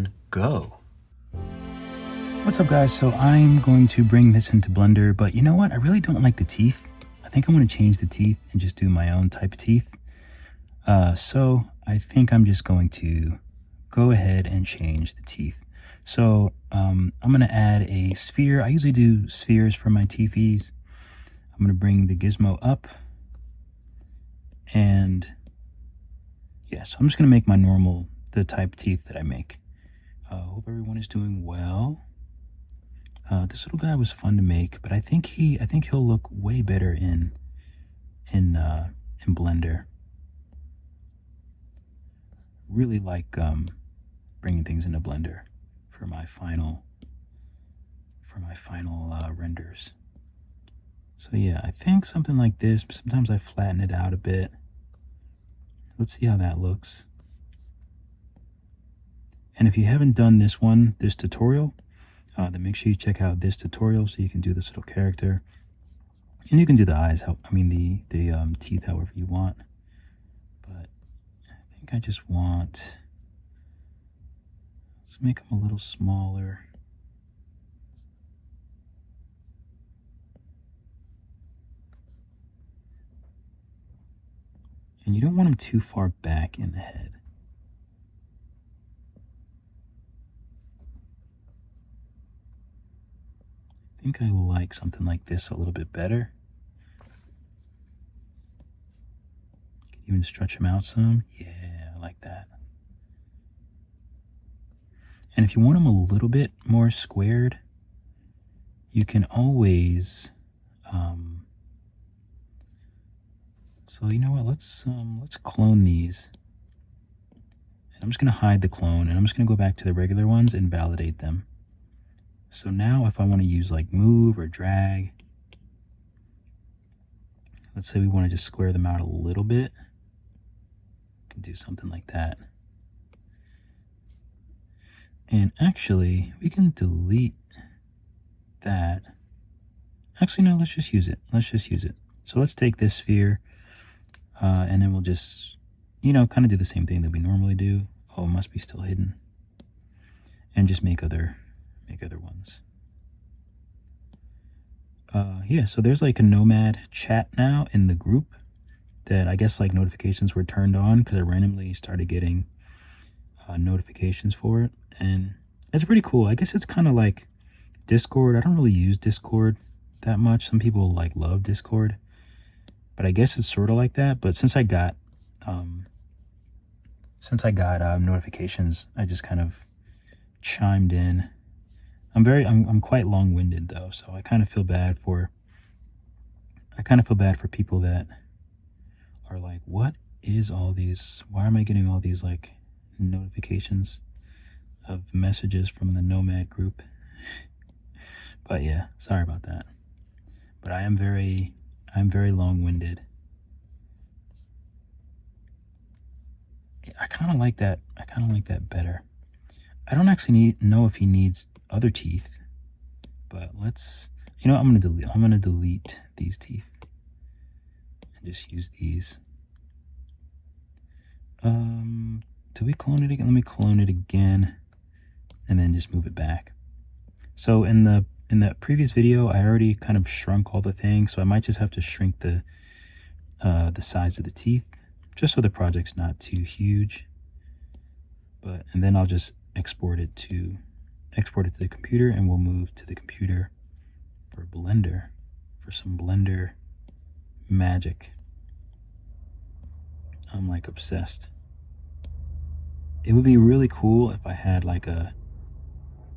1, go. What's up guys? So I'm going to bring this into Blender, but you know what? I really don't like the teeth. I think I'm going to change the teeth and just do my own type of teeth. So I think I'm just going to go ahead and change the teeth. So I'm going to add a sphere. I usually do spheres for my teethies. I'm going to bring the gizmo up. And yeah, so I'm just going to make my normal, the type of teeth that I make. Hope everyone is doing well. This little guy was fun to make, but I think he'll look way better in Blender. Really like bringing things into Blender for my final renders. So yeah, I think something like this. Sometimes I flatten it out a bit. Let's see how that looks. And if you haven't done this tutorial, then make sure you check out this tutorial so you can do this little character. And you can do the eyes, the teeth however you want. But I think I just want, let's make them a little smaller. And you don't want them too far back in the head. I think I like something like this a little bit better. Can even stretch them out some. Yeah, I like that. And if you want them a little bit more squared, you can always, so you know what, let's clone these. And I'm just gonna hide the clone and I'm just gonna go back to the regular ones and validate them. So now if I want to use like move or drag, let's say we want to just square them out a little bit, we can do something like that. And actually we can delete that. Actually, no, let's just use it. So let's take this sphere and then we'll just, you know, kind of do the same thing that we normally do. Oh, it must be still hidden. And just make other ones. Yeah, so there's like a Nomad chat now in the group that I guess like notifications were turned on because I randomly started getting notifications for it. And it's pretty cool. I guess it's kind of like Discord. I don't really use Discord that much. Some people like love Discord, but I guess it's sort of like that. But since I got notifications, I just kind of chimed in. I'm quite long-winded though, so I kind of feel bad for people that are like, what is all these, why am I getting all these like notifications of messages from the Nomad group? But yeah, sorry about that. But I'm very long-winded. I kind of like that better. I don't actually know if he needs other teeth, but let's, you know, I'm gonna delete these teeth and just use these. Do we clone it again? Let me clone it again and then just move it back. So in the previous video, I already kind of shrunk all the things, so I might just have to shrink the size of the teeth just so the project's not too huge. And then I'll just export it to the computer, and we'll move to the computer for Blender, for some Blender magic. I'm like obsessed. It would be really cool if I had like a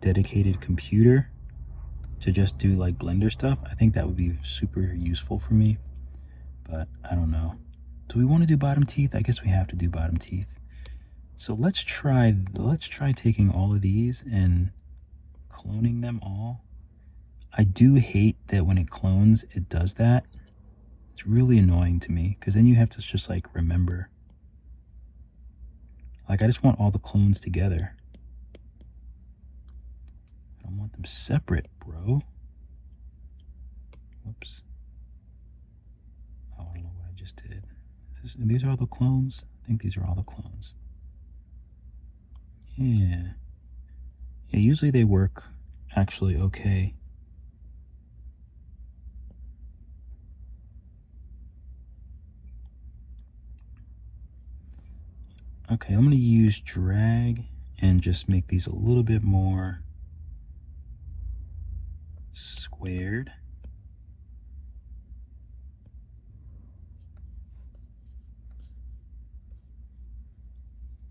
dedicated computer to just do like Blender stuff. I think that would be super useful for me, but I don't know. Do we want to do bottom teeth? I guess we have to do bottom teeth. So let's try taking all of these and cloning them all. I do hate that when it clones, it does that. It's really annoying to me because then you have to just like remember. Like I just want all the clones together. I don't want them separate, bro. Whoops. Oh, I don't know what I just did. These are all the clones? I think these are all the clones. Yeah. Yeah, usually they work actually okay. Okay, I'm going to use drag and just make these a little bit more squared.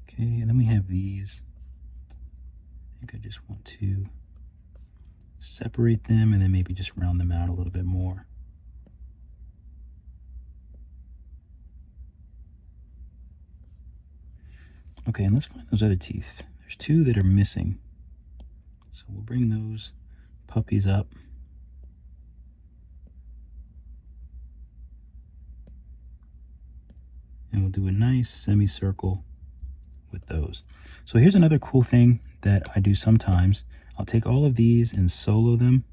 Okay, and then we have these. I think I just want to separate them and then maybe just round them out a little bit more. Okay, and let's find those other teeth. There's two that are missing. So we'll bring those puppies up. And we'll do a nice semicircle with those. So here's another cool thing that I do sometimes. I'll take all of these and solo them.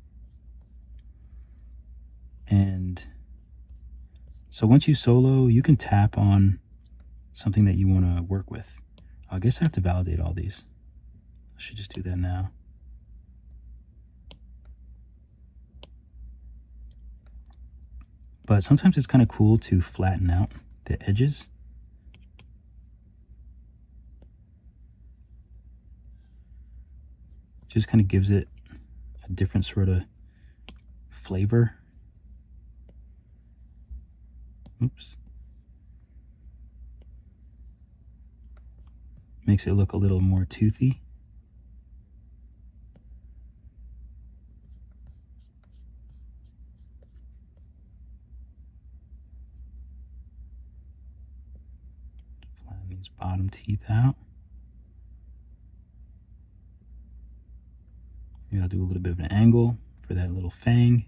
And so once you solo, you can tap on something that you want to work with. I guess I have to validate all these. I should just do that now. But sometimes it's kind of cool to flatten out the edges. Just kind of gives it a different sort of flavor. Oops. Makes it look a little more toothy. Flatten these bottom teeth out. Maybe I'll do a little bit of an angle for that little fang.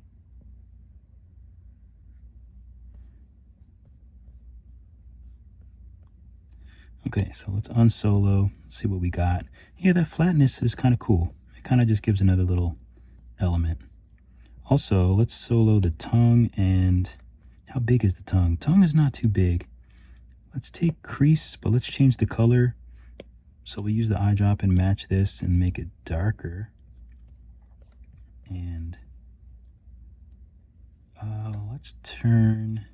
Okay, so let's unsolo, see what we got. Yeah, that flatness is kind of cool. It kind of just gives another little element. Also, let's solo the tongue. And how big is the tongue? Tongue is not too big. Let's take crease, but let's change the color. So we use the eyedrop and match this and make it darker. And let's turn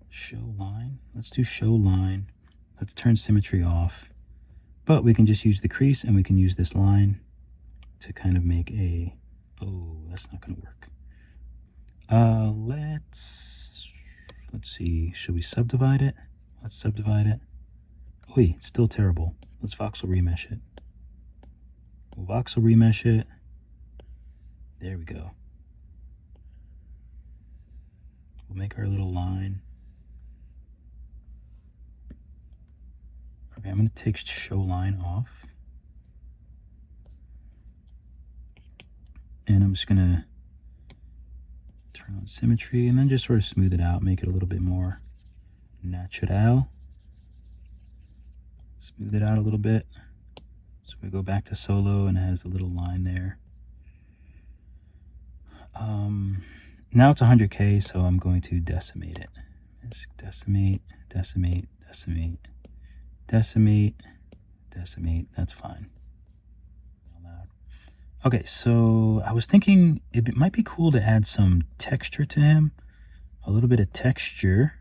show line. Let's do show line. Let's turn symmetry off. But we can just use the crease and we can use this line to kind of make a... Oh, that's not going to work. Let's see. Should we subdivide it? Let's subdivide it. Oh, it's still terrible. Let's voxel remesh it. We'll voxel remesh it. There we go. We'll make our little line. Okay, I'm going to take show line off. And I'm just going to turn on symmetry and then just sort of smooth it out, make it a little bit more natural. Smooth it out a little bit. So we go back to solo and it has a little line there. Now it's 100K, so I'm going to decimate it. Just decimate, decimate, decimate, decimate, decimate. That's fine. Okay, so I was thinking it might be cool to add some texture to him. A little bit of texture.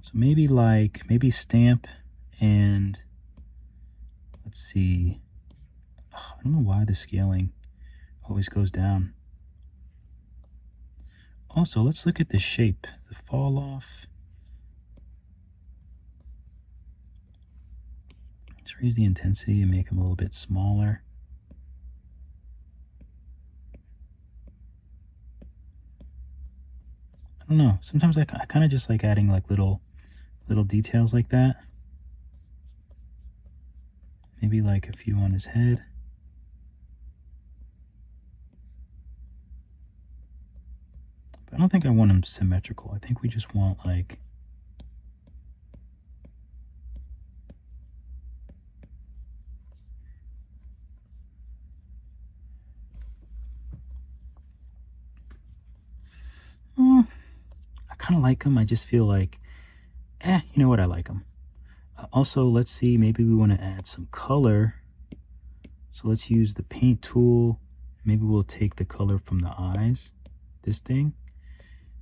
So maybe stamp and let's see. Oh, I don't know why the scaling always goes down. Also, let's look at the shape, the fall off. Let's raise the intensity and make them a little bit smaller. I don't know. Sometimes I kind of just like adding like little details like that. Maybe like a few on his head. But I don't think I want them symmetrical. I think we just want like... I kind of like them. I just feel like, you know what? I like them. Also, let's see, maybe we want to add some color. So let's use the paint tool. Maybe we'll take the color from the eyes, this thing.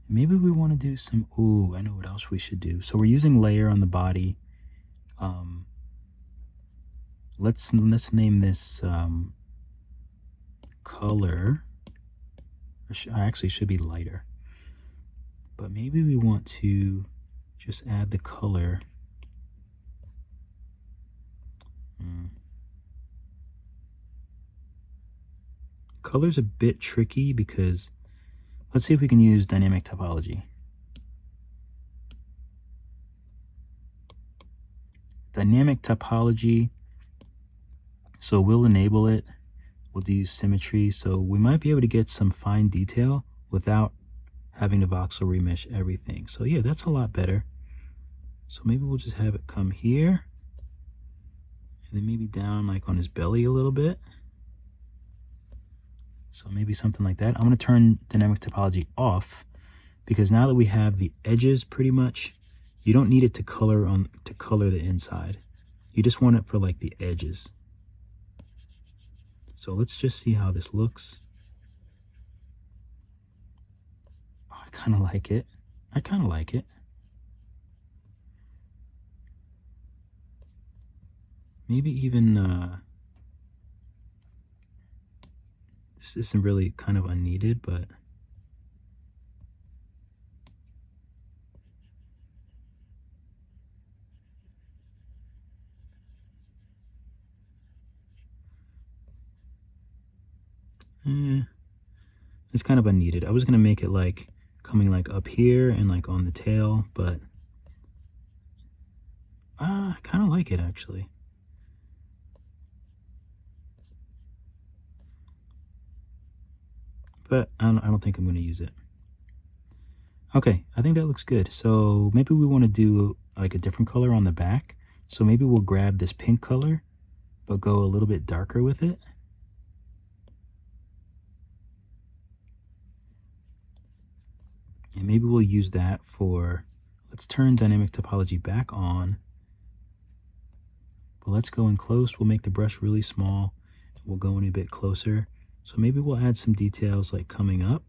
Maybe we want to do some, ooh, I know what else we should do. So we're using layer on the body. Let's name this color. Actually, should be lighter. But maybe we want to just add the color. Color's a bit tricky because let's see if we can use dynamic typology. Dynamic typology, so we'll enable it. We'll do symmetry, so we might be able to get some fine detail without having to voxel remesh everything. So yeah, that's a lot better. So maybe we'll just have it come here, and then maybe down like on his belly a little bit. So maybe something like that. I'm going to turn dynamic typology off because now that we have the edges pretty much, you don't need it to color the inside. You just want it for like the edges. So let's just see how this looks. Oh, I kind of like it. I kind of like it. Maybe even this isn't really kind of unneeded, but it's kind of unneeded. I was gonna make it like coming like up here and like on the tail, but I kind of like it actually. But I don't think I'm going to use it. Okay, I think that looks good. So maybe we want to do like a different color on the back. So maybe we'll grab this pink color, but go a little bit darker with it. And maybe we'll use that for, let's turn dynamic typology back on. But let's go in close. We'll make the brush really small. We'll go in a bit closer. So maybe we'll add some details like coming up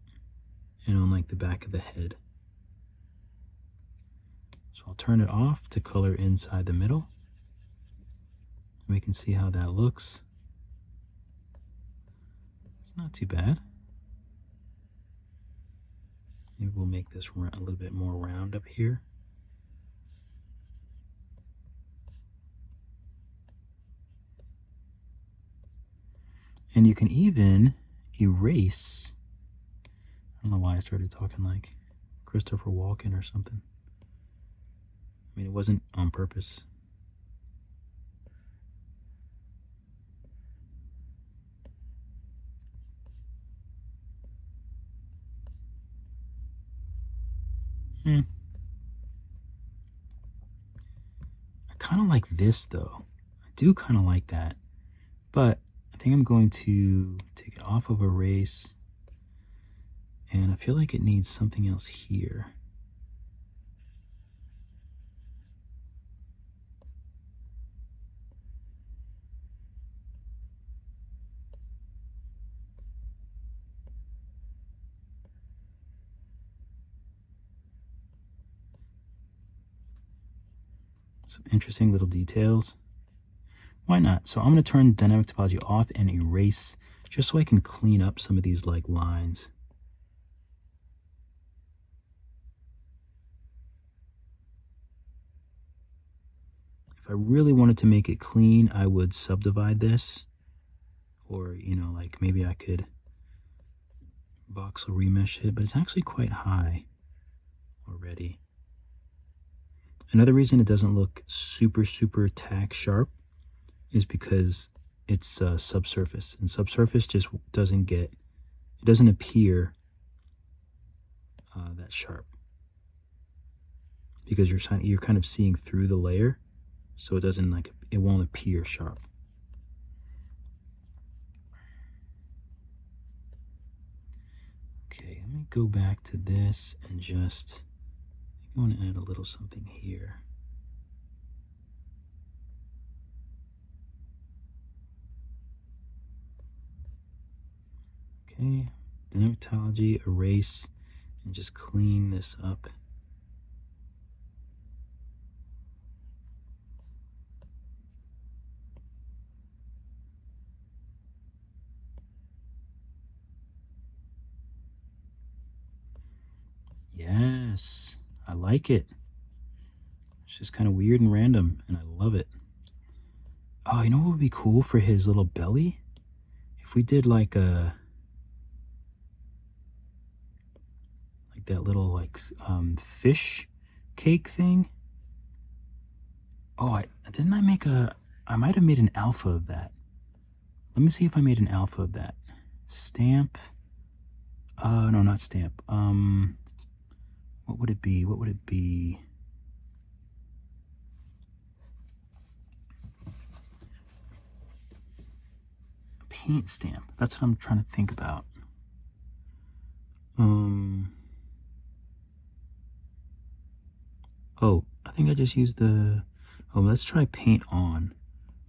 and on like the back of the head. So I'll turn it off to color inside the middle. We can see how that looks. It's not too bad. Maybe we'll make this a little bit more round up here. And you can even erase. I don't know why I started talking like Christopher Walken or something. I mean, it wasn't on purpose. I kind of like this though. I do kind of like that. But I think I'm going to take it off of erase. And I feel like it needs something else here. Some interesting little details. Why not? So I'm going to turn dynamic typology off and erase just so I can clean up some of these like lines. If I really wanted to make it clean, I would subdivide this, or you know, like maybe I could voxel remesh it, but it's actually quite high already. Another reason it doesn't look super tack sharp is because it's subsurface, and subsurface just doesn't appear that sharp because you're kind of seeing through the layer, so it won't appear sharp. Okay, let me go back to this and just, I want to add a little something here. Okay, dynamic erase, and just clean this up. Yes, I like it. It's just kind of weird and random, and I love it. Oh, you know what would be cool for his little belly? If we did like that little like fish cake thing. Oh, didn't I make I might have made an alpha of that. Let me see if I made an alpha of that. Stamp. No, not stamp. What would it be? What would it be? A paint stamp. That's what I'm trying to think about. Oh, I think I just used the... Oh, let's try paint on.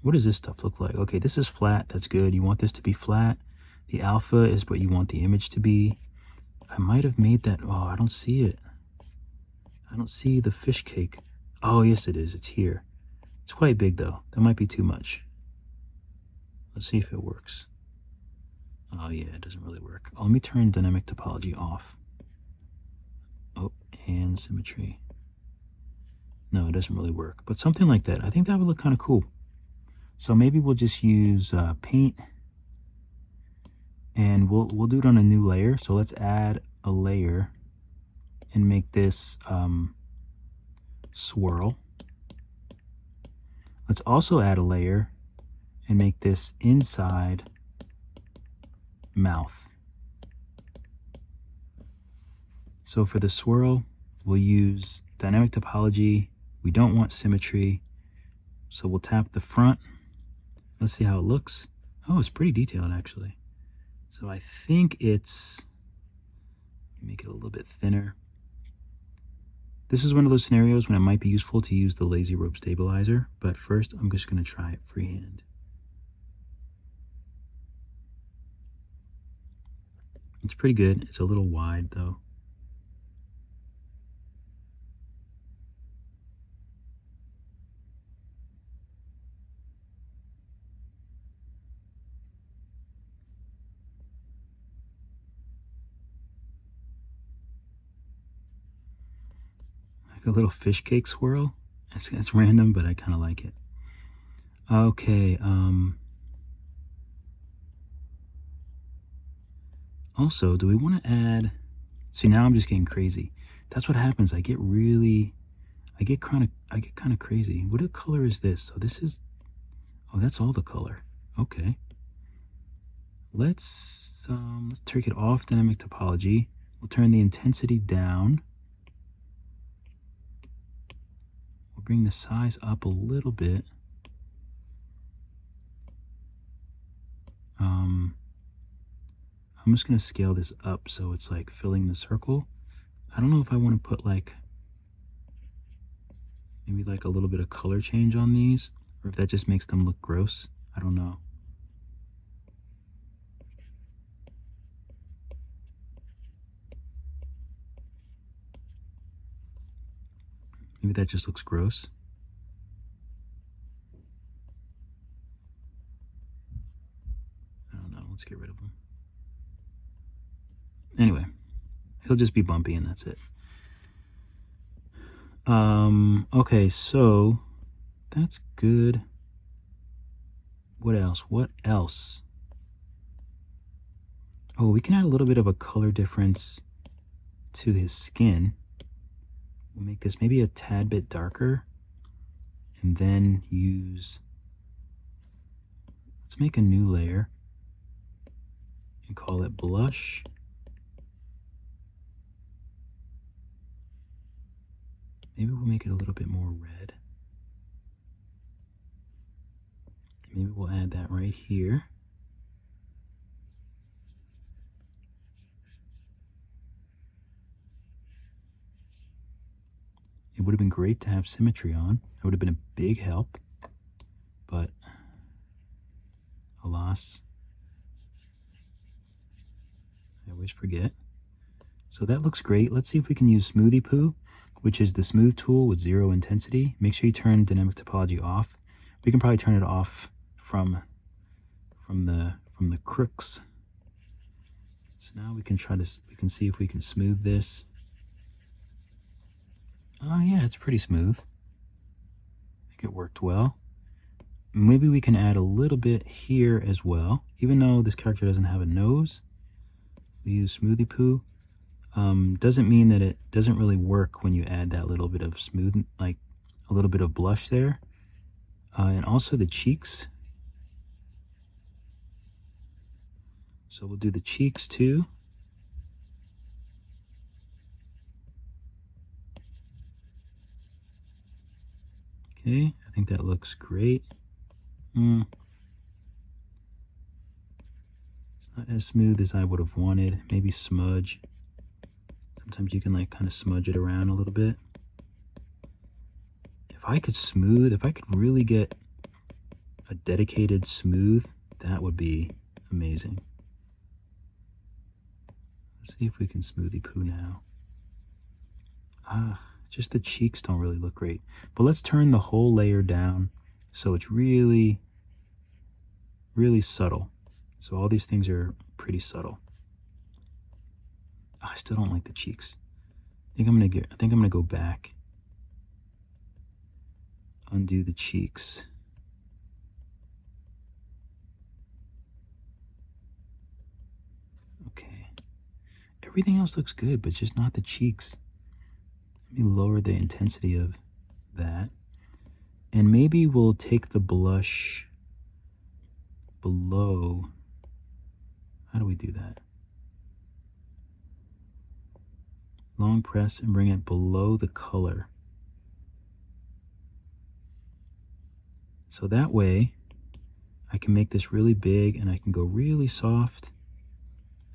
What does this stuff look like? Okay, this is flat. That's good. You want this to be flat. The alpha is what you want the image to be. I might have made that... Oh, I don't see it. I don't see the fish cake. Oh, yes, it is. It's here. It's quite big, though. That might be too much. Let's see if it works. Oh, yeah, it doesn't really work. Oh, let me turn dynamic topology off. Oh, and symmetry. No, it doesn't really work. But something like that. I think that would look kind of cool. So maybe we'll just use paint. And we'll do it on a new layer. So let's add a layer and make this swirl. Let's also add a layer and make this inside mouth. So for the swirl, we'll use dynamic topology. We don't want symmetry. So we'll tap the front. Let's see how it looks. Oh, it's pretty detailed actually. So I think it's, make it a little bit thinner. This is one of those scenarios when it might be useful to use the lazy rope stabilizer, but first I'm just going to try it freehand. It's pretty good. It's a little wide though. Like a little fish cake swirl. It's random, but I kind of like it. Okay. Also, do we want to add... See, now I'm just getting crazy. That's what happens. I get kind of crazy. What color is this? So this is... Oh, that's all the color. Okay. Let's take it off dynamic topology. We'll turn the intensity down. We'll bring the size up a little bit. I'm just going to scale this up so it's like filling the circle. I don't know if I want to put like maybe like a little bit of color change on these, or if that just makes them look gross. I don't know. Maybe that just looks gross. I don't know. Let's get rid of him. Anyway, he'll just be bumpy and that's it. Okay, so that's good. What else? What else? Oh, we can add a little bit of a color difference to his skin. We'll make this maybe a tad bit darker and then let's make a new layer and call it blush. Maybe we'll make it a little bit more red. Maybe we'll add that right here. It would have been great to have symmetry on. That would have been a big help. But alas. always forget. So that looks great. Let's see if we can use Smoothie Poo, which is the smooth tool with 0 intensity. Make sure you turn dynamic topology off. We can probably turn it off from the crooks. So now we can see if we can smooth this. Oh yeah, it's pretty smooth. I think it worked well. Maybe we can add a little bit here as well. Even though this character doesn't have a nose, we use Smoothie Poo. Doesn't mean that it doesn't really work when you add that little bit of smooth, like a little bit of blush there. And also the cheeks. So we'll do the cheeks too. Okay, I think that looks great. It's not as smooth as I would have wanted. Maybe smudge. Sometimes you can like kind of smudge it around a little bit. If I could really get a dedicated smooth, that would be amazing. Let's see if we can Smoothie Poo now. Just the cheeks don't really look great. But let's turn the whole layer down so it's really, really subtle. So all these things are pretty subtle. I still don't like the cheeks. I think I'm gonna go back. Undo the cheeks. Okay. Everything else looks good, but just not the cheeks. Let me lower the intensity of that. And maybe we'll take the blush below. How do we do that? Long press and bring it below the color. So that way I can make this really big and I can go really soft.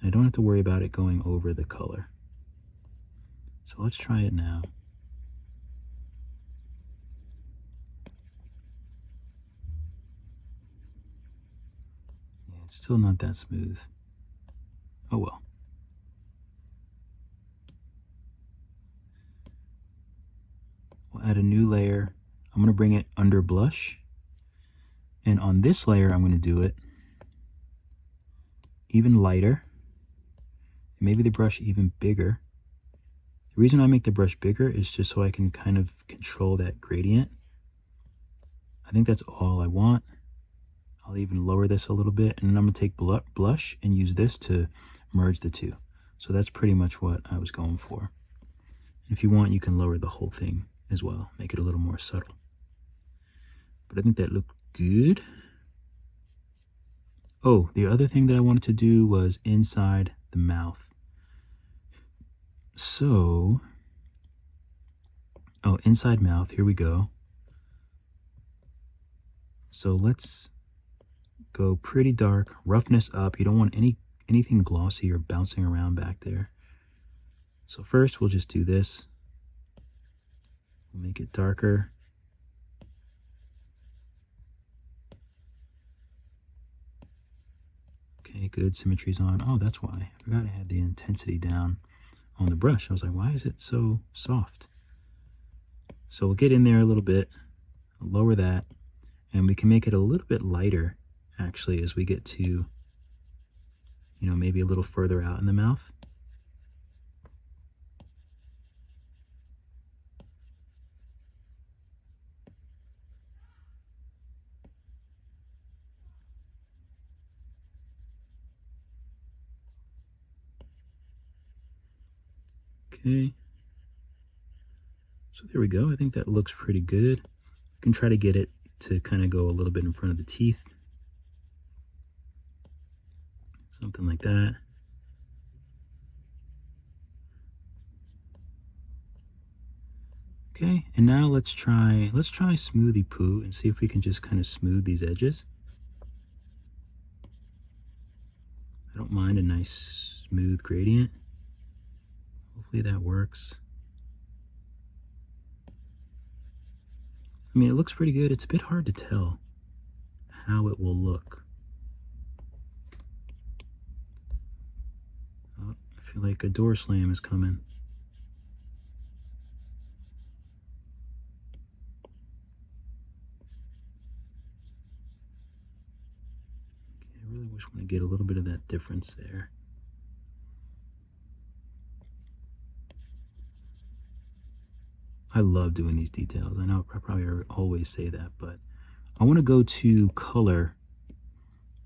And I don't have to worry about it going over the color. So let's try it now. Yeah, it's still not that smooth. Oh well. We'll add a new layer. I'm going to bring it under blush. And on this layer, I'm going to do it even lighter. Maybe the brush even bigger. The reason I make the brush bigger is just so I can kind of control that gradient. I think that's all I want. I'll even lower this a little bit, and then I'm going to take blush and use this to merge the two. So that's pretty much what I was going for. If you want, you can lower the whole thing as well, make it a little more subtle. But I think that looked good. Oh, the other thing that I wanted to do was inside the mouth. So, inside mouth, here we go. So let's go pretty dark, roughness up. You don't want anything glossy or bouncing around back there. So first we'll just do this. We'll make it darker. Okay, good, symmetry's on. Oh, that's why. I forgot I had the intensity down on the brush. I was like, why is it so soft? So we'll get in there a little bit, lower that, and we can make it a little bit lighter actually as we get to, maybe a little further out in the mouth. Okay, so there we go. I think that looks pretty good. You can try to get it to kind of go a little bit in front of the teeth. Something like that. Okay, and now let's try Smoothie Poo and see if we can just kind of smooth these edges. I don't mind a nice smooth gradient. Hopefully that works. I mean, it looks pretty good. It's a bit hard to tell how it will look. Oh, feel like a door slam is coming. Okay, I really wish we could get a little bit of that difference there. I love doing these details. I know I probably always say that, but I want to go to color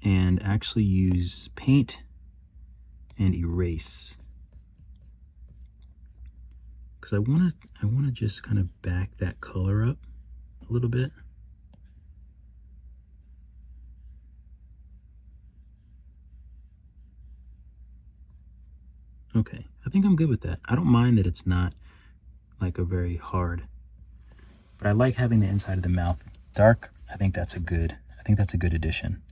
and actually use paint and erase, because I want to just kind of back that color up a little bit. Okay, I think I'm good with that. I don't mind that it's not like a very hard, but I like having the inside of the mouth dark. I think that's a good addition.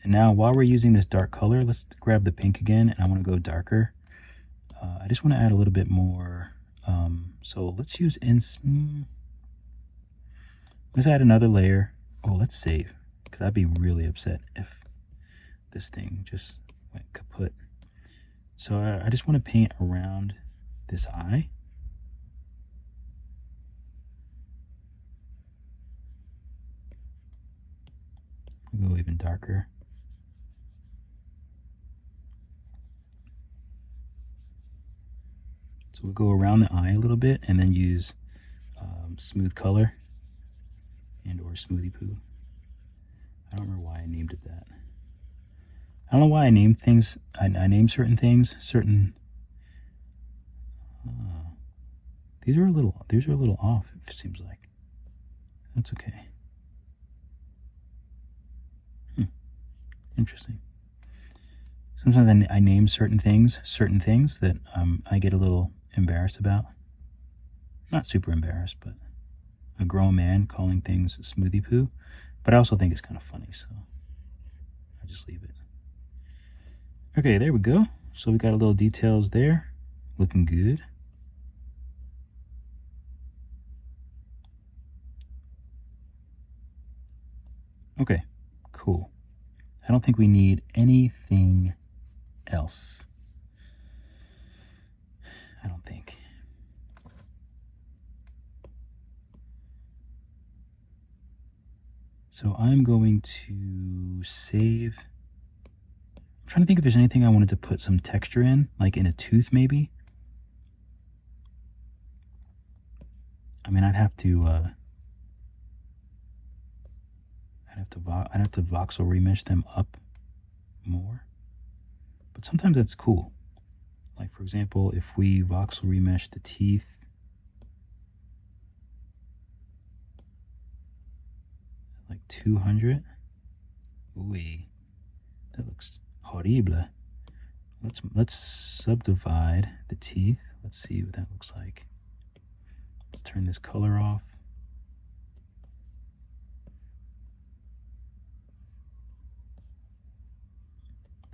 And now while we're using this dark color, let's grab the pink again, and I want to go darker. I just want to add a little bit more. So let's use let's add another layer. Oh, let's save, because I'd be really upset if this thing just went kaput. So I just want to paint around this eye. We'll go even darker. So we'll go around the eye a little bit and then use smooth color and or smoothie poo. I don't remember why I named it that. I don't know why I named things. I named certain things. These are a little off. It seems like. That's okay. Interesting. Sometimes I name certain things that I get a little embarrassed about. Not super embarrassed, but a grown man calling things smoothie poo. But I also think it's kind of funny, so I just leave it. Okay, there we go. So we got a little details there. Looking good. Okay, cool. I don't think we need anything else. I don't think. So I'm going to save. I'm trying to think if there's anything I wanted to put some texture in, like in a tooth maybe. I mean, I'd have to voxel remesh them up more. But sometimes that's cool. Like for example, if we voxel remesh the teeth, like 200. Ooh, that looks horrible. Let's subdivide the teeth. Let's see what that looks like. Let's turn this color off.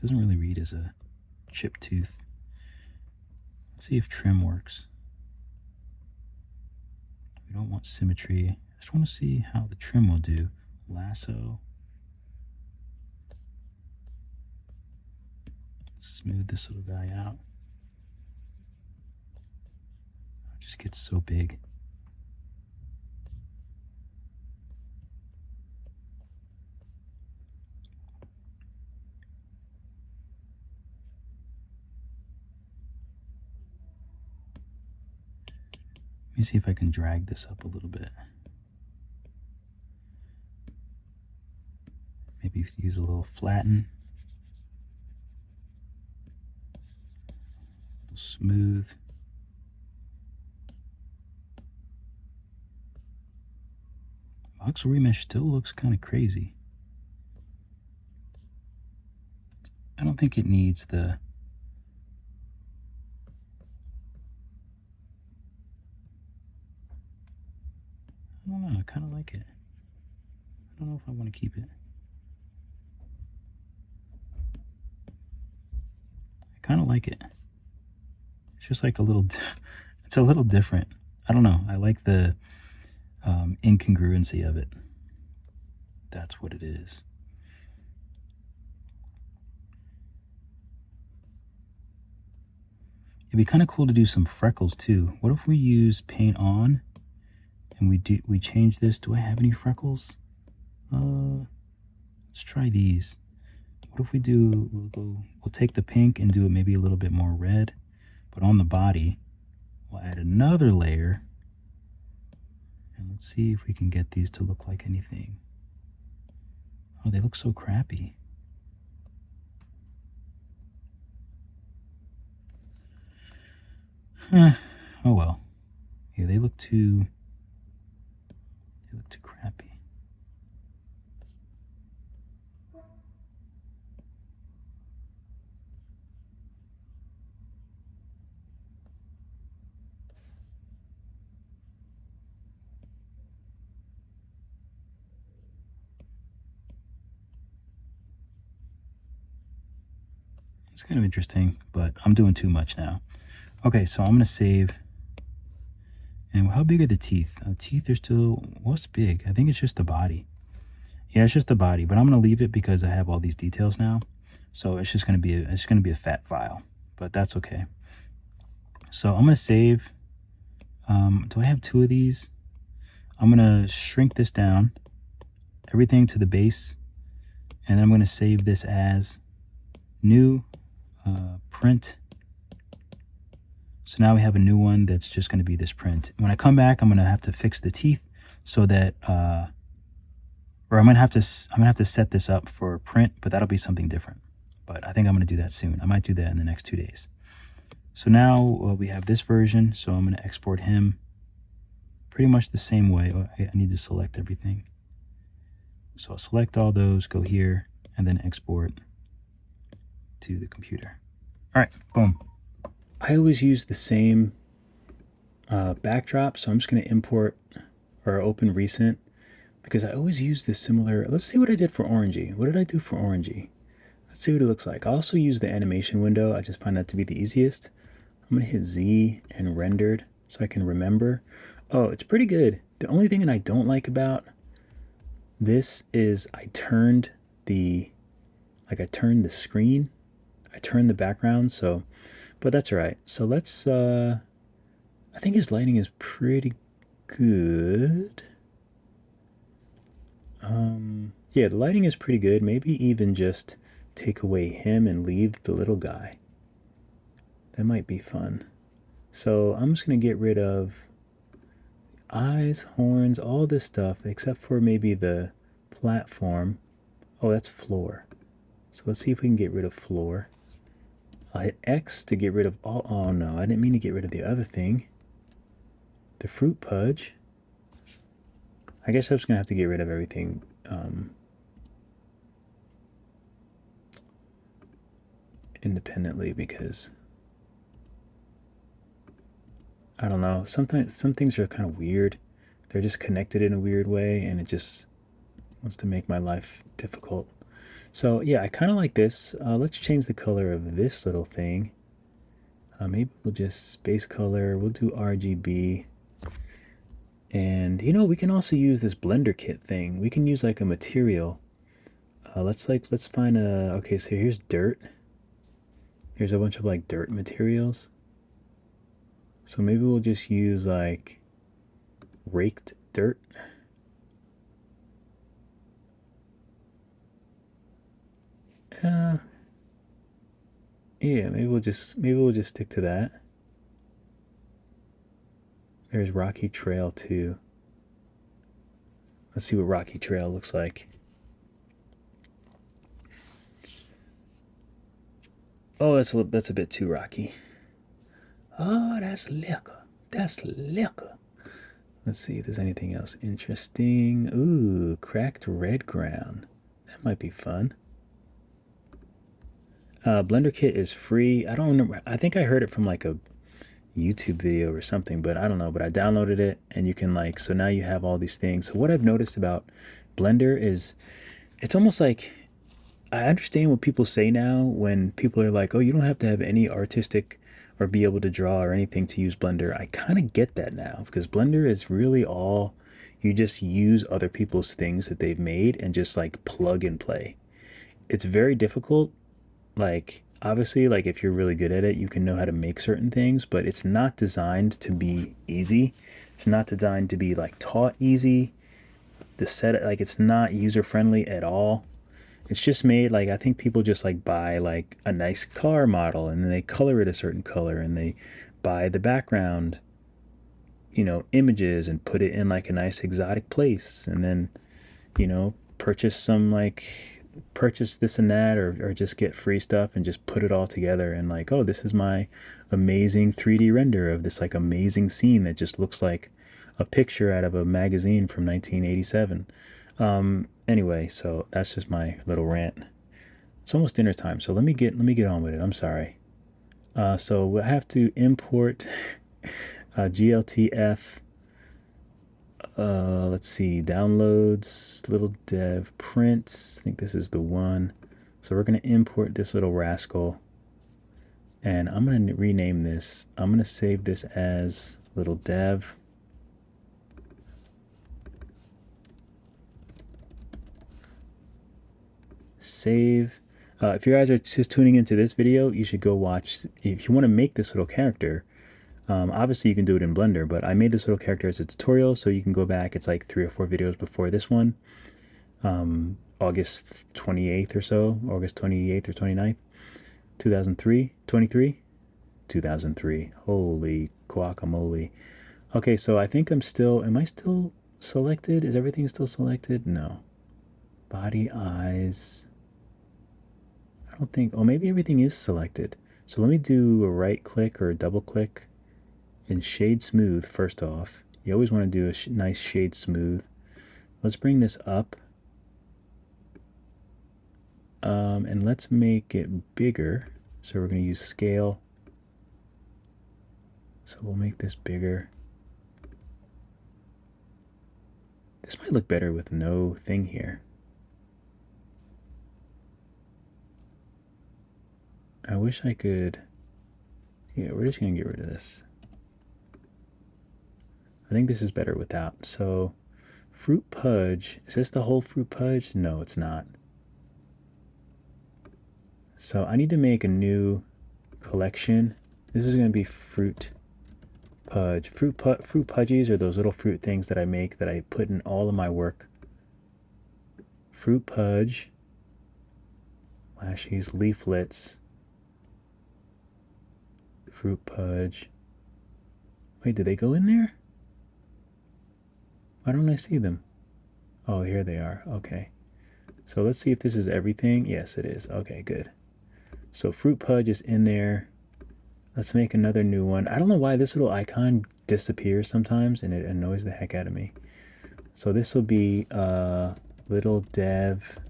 Doesn't really read as a chipped tooth. Let's see if trim works. We don't want symmetry. I just want to see how the trim will do. Lasso. Smooth this little guy out. It just gets so big. Let me see if I can drag this up a little bit. Maybe use a little flatten. Smooth. Voxel remesh still looks kind of crazy. I don't think it needs the I don't know, I kind of like it. I don't know if I want to keep it. I kind of like it. It's just like it's a little different. I don't know. I like the incongruency of it. That's what it is. It'd be kind of cool to do some freckles too. What if we use paint on and we change this? Do I have any freckles? Let's try these. What if we do, we'll take the pink and do it maybe a little bit more red, but on the body, we'll add another layer. And let's see if we can get these to look like anything. Oh, they look so crappy. Oh well. Yeah, they look too crappy. It's kind of interesting, but I'm doing too much now. Okay, so I'm going to save. And how big are the teeth? Teeth are still, what's big? I think it's just the body. Yeah, it's just the body, but I'm going to leave it because I have all these details now. So it's just going to be a fat file, but that's okay. So I'm going to save. Do I have 2 of these? I'm going to shrink this down, everything to the base, and then I'm going to save this as new print. So now we have a new one that's just going to be this print. When I come back, I'm going to have to fix the teeth so that, or I'm going to have to set this up for print, but that'll be something different. But I think I'm going to do that soon. I might do that in the next 2 days. So now we have this version. So I'm going to export him pretty much the same way. Oh, I need to select everything. So I'll select all those, go here, and then export to the computer. All right, boom. I always use the same backdrop, so I'm just going to import or open recent because I always use this similar. Let's see what I did for orangey. What did I do for orangey? Let's see what it looks like. I also use the animation window. I just find that to be the easiest. I'm going to hit Z and rendered so I can remember. Oh, it's pretty good. The only thing that I don't like about this is I turned the screen. I turned the background, so, but that's all right. So let's, I think his lighting is pretty good. Yeah, the lighting is pretty good. Maybe even just take away him and leave the little guy. That might be fun. So I'm just going to get rid of eyes, horns, all this stuff, except for maybe the platform. Oh, that's floor. So let's see if we can get rid of floor. I'll hit X to get rid of all. Oh no, I didn't mean to get rid of the other thing. The fruit pudge. I guess I'm just going to have to get rid of everything. Independently because I don't know. Sometimes some things are kind of weird. They're just connected in a weird way, and it just wants to make my life difficult. So yeah, I kind of like this. Let's change the color of this little thing. Maybe we'll just space color. We'll do RGB. And you know, we can also use this blender kit thing. We can use like a material. Let's find a. Okay, so here's dirt. Here's a bunch of like dirt materials. So maybe we'll just use like raked dirt. Yeah, maybe we'll just stick to that. There's Rocky Trail too. Let's see what Rocky Trail looks like. Oh, that's a bit too rocky. Oh, that's liquor. That's liquor. Let's see if there's anything else interesting. Ooh, cracked red ground. That might be fun. Blender Kit is free. I don't remember. I think I heard it from like a YouTube video or something, but I don't know. But I downloaded it, and you can like, so now you have all these things. So what I've noticed about Blender is it's almost like, I understand what people say now when people are like, oh, you don't have to have any artistic or be able to draw or anything to use Blender. I kind of get that now because Blender is really all, you just use other people's things that they've made and just like plug and play. It's very difficult. Like, obviously, like if you're really good at it, you can know how to make certain things, but it's not designed to be easy. It's not designed to be like taught easy. The set, like it's not user friendly at all. It's just made like, I think people just like buy like a nice car model and then they color it a certain color and they buy the background, you know, images and put it in like a nice exotic place, and then, you know, purchase this and that, or just get free stuff and just put it all together and like, oh, this is my amazing 3D render of this like amazing scene that just looks like a picture out of a magazine from 1987. Anyway, so that's just my little rant. It's almost dinner time, so let me get on with it. I'm sorry. So we'll have to import GLTF. Let's see, downloads, little dev prints. I think this is the one. So we're going to import this little rascal, and I'm going to rename this. I'm going to save this as little dev. Save. If you guys are just tuning into this video, you should go watch. If you want to make this little character, obviously you can do it in Blender, but I made this little character as a tutorial, so you can go back. It's like 3 or 4 videos before this one. August 28th or so, August 28th or 29th, 2003. Holy guacamole. Okay, so I think am I still selected? Is everything still selected? No. Body, eyes. I don't think, oh, maybe everything is selected. So let me do a right click or a double click and shade smooth first off. You always want to do a nice shade smooth. Let's bring this up. And let's make it bigger. So we're going to use scale. So we'll make this bigger. This might look better with no thing here. I wish I could. Yeah, we're just going to get rid of this. I think this is better without. So fruit pudge. Is this the whole fruit pudge? No, it's not. So I need to make a new collection. This is going to be fruit pudge. Fruit pudgies are those little fruit things that I make that I put in all of my work. Fruit pudge. Lashes, leaflets. Fruit pudge. Wait, did they go in there? Why don't I see them? Oh, here they are. Okay. So let's see if this is everything. Yes, it is. Okay, good. So fruit pudge is in there. Let's make another new one. I don't know why this little icon disappears sometimes, and it annoys the heck out of me. So this will be little dev.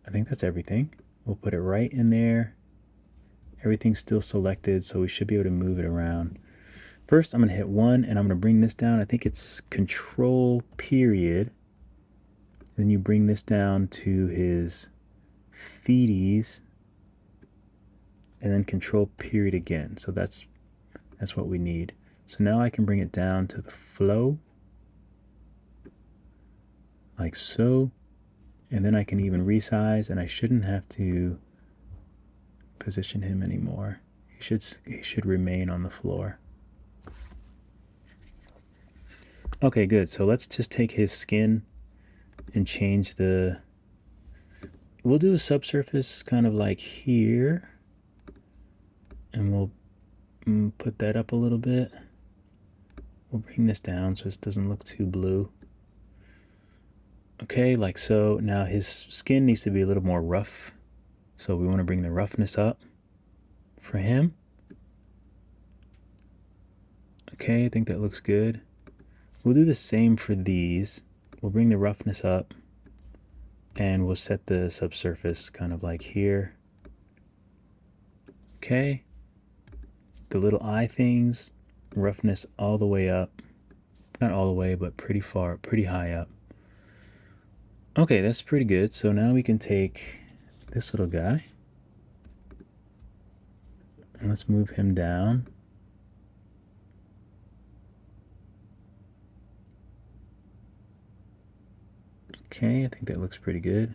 I think that's everything. We'll put it right in there. Everything's still selected, so we should be able to move it around. First, I'm going to hit 1, and I'm going to bring this down. I think it's Control period. Then you bring this down to his feeties, and then Control period again. So that's what we need. So now I can bring it down to the flow, like so. And then I can even resize, and I shouldn't have to position him anymore. He should remain on the floor. Okay, good. So let's just take his skin and change the. We'll do a subsurface kind of like here, and we'll put that up a little bit. We'll bring this down so it doesn't look too blue. Okay, like so. Now his skin needs to be a little more rough, so we want to bring the roughness up for him. Okay, I think that looks good. We'll do the same for these. We'll bring the roughness up, and we'll set the subsurface kind of like here. Okay, the little eye things, roughness all the way up. Not all the way, but pretty high up. Okay, that's pretty good. So now we can take this little guy and let's move him down. Okay, I think that looks pretty good.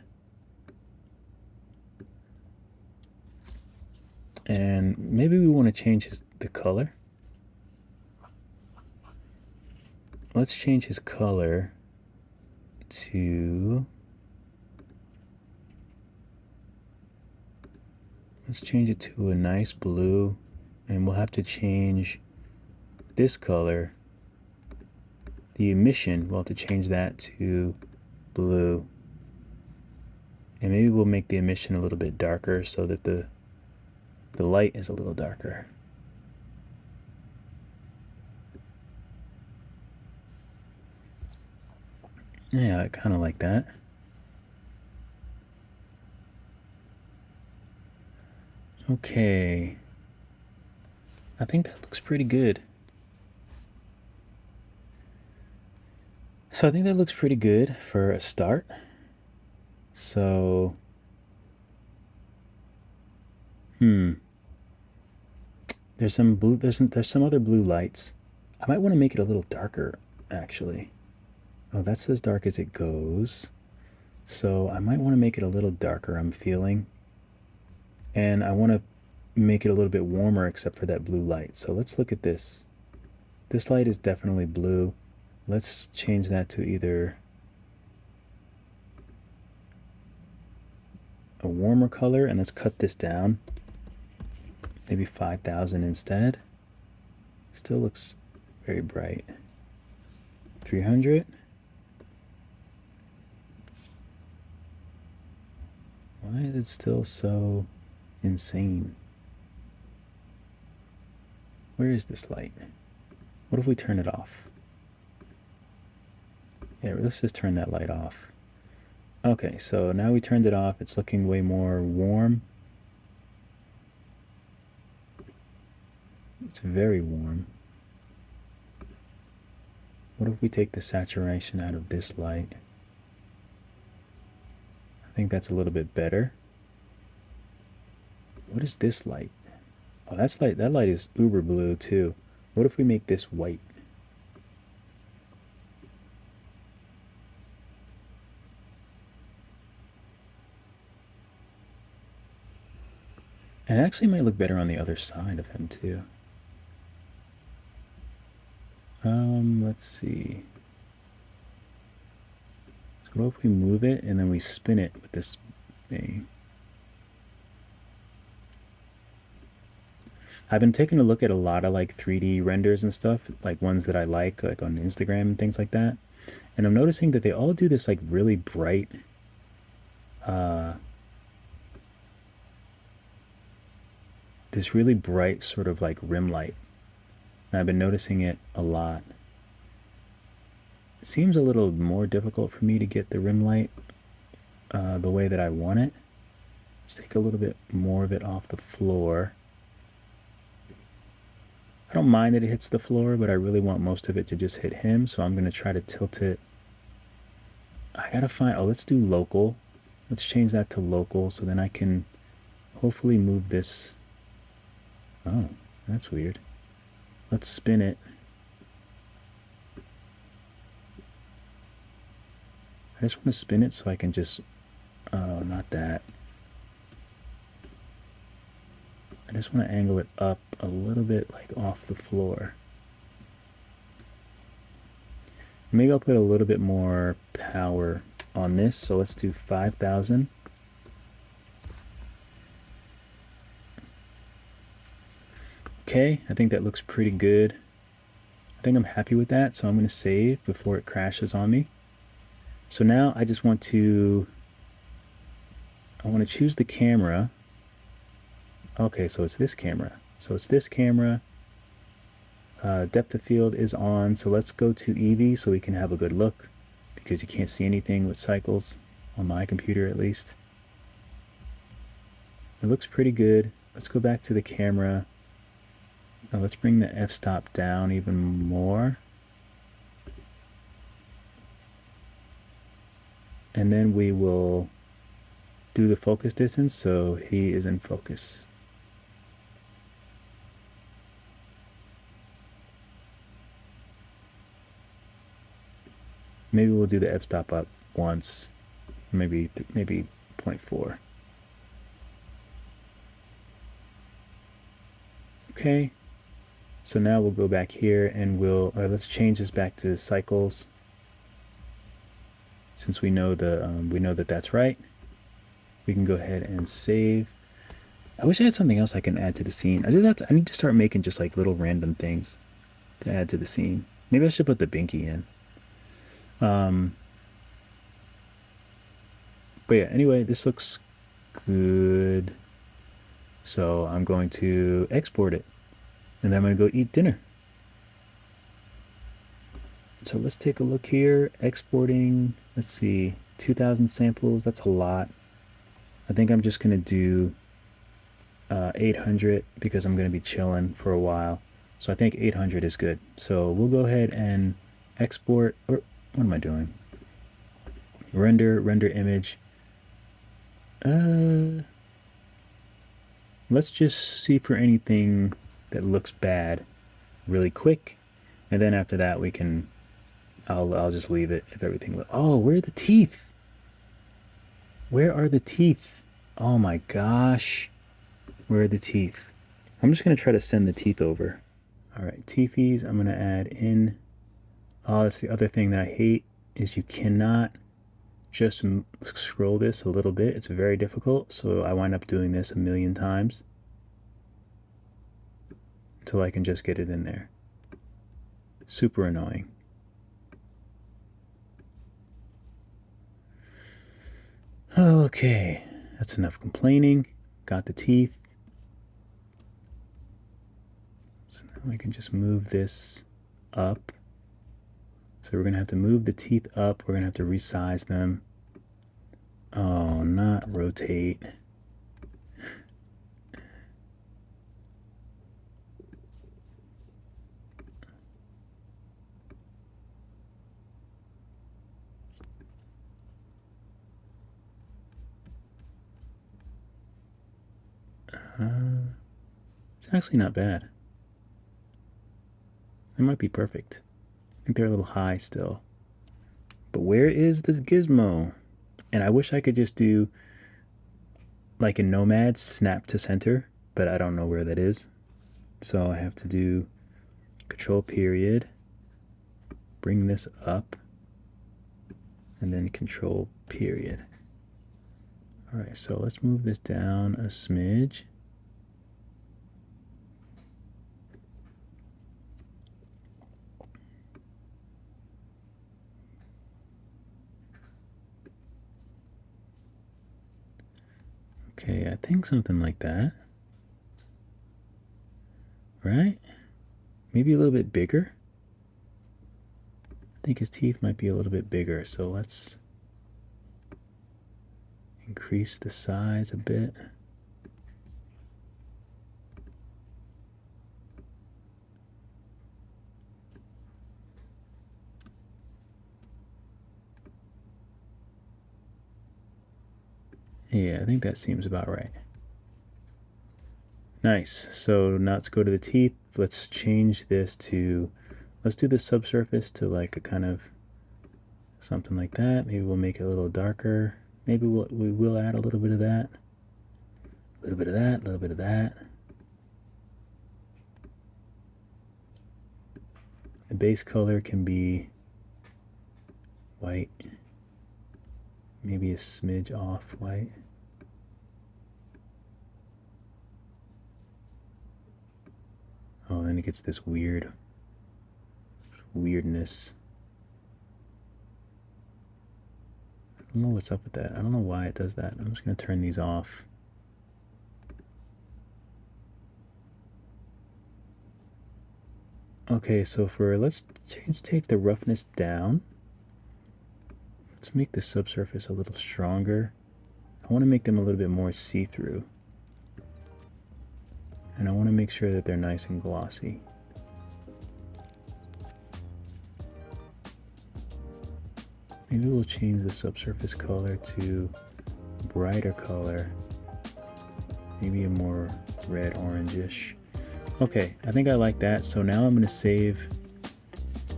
And maybe we want to change the color. Let's change his color to, let's change it to a nice blue, and we'll have to change this color, the emission, we'll have to change that to blue. And maybe we'll make the emission a little bit darker so that the light is a little darker. Yeah, I kind of like that. Okay. I think that looks pretty good. So I think that looks pretty good for a start. So, there's some blue, there's some other blue lights. I might want to make it a little darker, actually. Oh, that's as dark as it goes. So I might want to make it a little darker, I'm feeling. And I want to make it a little bit warmer except for that blue light. So let's look at this. This light is definitely blue. Let's change that to either a warmer color, and let's cut this down. Maybe 5,000 instead. Still looks very bright. 300. Why is it still so insane? Where is this light? What if we turn it off? Yeah, let's just turn that light off. Okay, so now we turned it off. It's looking way more warm. It's very warm. What if we take the saturation out of this light? I think that's a little bit better. What is this light? Oh, that light is uber blue too. What if we make this white? And it actually might look better on the other side of him too. Let's see. So what if we move it and then we spin it with this thing? I've been taking a look at a lot of like 3D renders and stuff, like ones that I like on Instagram and things like that. And I'm noticing that they all do this like really bright, this really bright sort of like rim light. And I've been noticing it a lot. It seems a little more difficult for me to get the rim light the way that I want it. Let's take a little bit more of it off the floor. I don't mind that it hits the floor, but I really want most of it to just hit him, so I'm going to try to tilt it. I gotta find, oh, let's do local. Let's change that to local, so then I can hopefully move this. Oh, that's weird. Let's spin it. I just want to spin it so I can just, oh, not that. I just want to angle it up a little bit, like off the floor. Maybe I'll put a little bit more power on this. So let's do 5,000. Okay, I think that looks pretty good. I think I'm happy with that, so I'm going to save before it crashes on me. So now I just want to, I want to choose the camera. Okay, so it's this camera. So it's this camera. Depth of field is on, so let's go to Eevee so we can have a good look, because you can't see anything with cycles, on my computer at least. It looks pretty good. Let's go back to the camera. Now let's bring the f-stop down even more. And then we will do the focus distance so he is in focus. Maybe we'll do the f-stop up once, maybe 0.4. Okay. So now we'll go back here and let's change this back to cycles. Since we know that that's right, we can go ahead and save. I wish I had something else I can add to the scene. I need to start making just like little random things to add to the scene. Maybe I should put the binky in. But yeah, anyway, this looks good. So I'm going to export it, and then I'm going to go eat dinner. So let's take a look here. Exporting, let's see, 2,000 samples. That's a lot. I think I'm just going to do 800 because I'm going to be chilling for a while. So I think 800 is good. So we'll go ahead and export, or what am I doing? Render image. Let's just see for anything that looks bad really quick. And then after that we can, I'll just leave it if everything, oh, where are the teeth? Where are the teeth? Oh my gosh. Where are the teeth? I'm just going to try to send the teeth over. All right, teethies, I'm going to add in. Oh, that's the other thing that I hate is you cannot just scroll this a little bit. It's very difficult. So I wind up doing this a million times until I can just get it in there. Super annoying. Okay, that's enough complaining. Got the teeth. So now we can just move this up. So we're going to have to move the teeth up. We're going to have to resize them. Oh, not rotate. It's actually not bad. It might be perfect. I think they're a little high still. But where is this gizmo? And I wish I could just do like in Nomad, snap to center, but I don't know where that is. So I have to do control period, bring this up, and then control period. All right, so let's move this down a smidge. Okay, I think something like that. Right? Maybe a little bit bigger. I think his teeth might be a little bit bigger, so let's increase the size a bit. Yeah, I think that seems about right. Nice. So now let's go to the teeth. Let's change this to, let's do the subsurface to like a kind of something like that. Maybe we'll make it a little darker. Maybe we will add a little bit of that. A little bit of that, a little bit of that. The base color can be white. Maybe a smidge off white. Oh, then it gets this weirdness. I don't know what's up with that. I don't know why it does that. I'm just going to turn these off. Okay, so let's take the roughness down. Let's make the subsurface a little stronger. I want to make them a little bit more see-through. And I want to make sure that they're nice and glossy. Maybe we'll change the subsurface color to brighter color. Maybe a more red orangish. Okay, I think I like that. So now I'm going to save.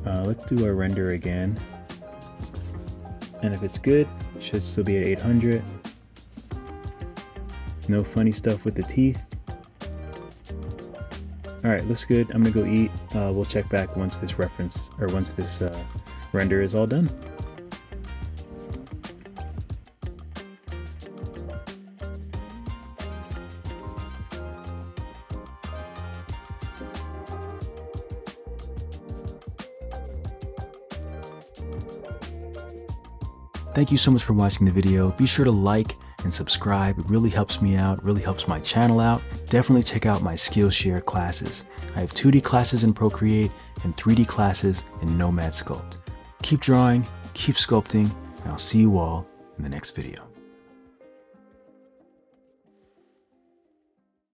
Let's do our render again. And if it's good, it should still be at 800. No funny stuff with the teeth. All right, looks good. I'm gonna go eat. We'll check back once this render is all done. Thank you so much for watching the video. Be sure to like and subscribe. It really helps me out, really helps my channel out. Definitely check out my Skillshare classes. I have 2D classes in Procreate and 3D classes in Nomad Sculpt. Keep drawing, keep sculpting, and I'll see you all in the next video.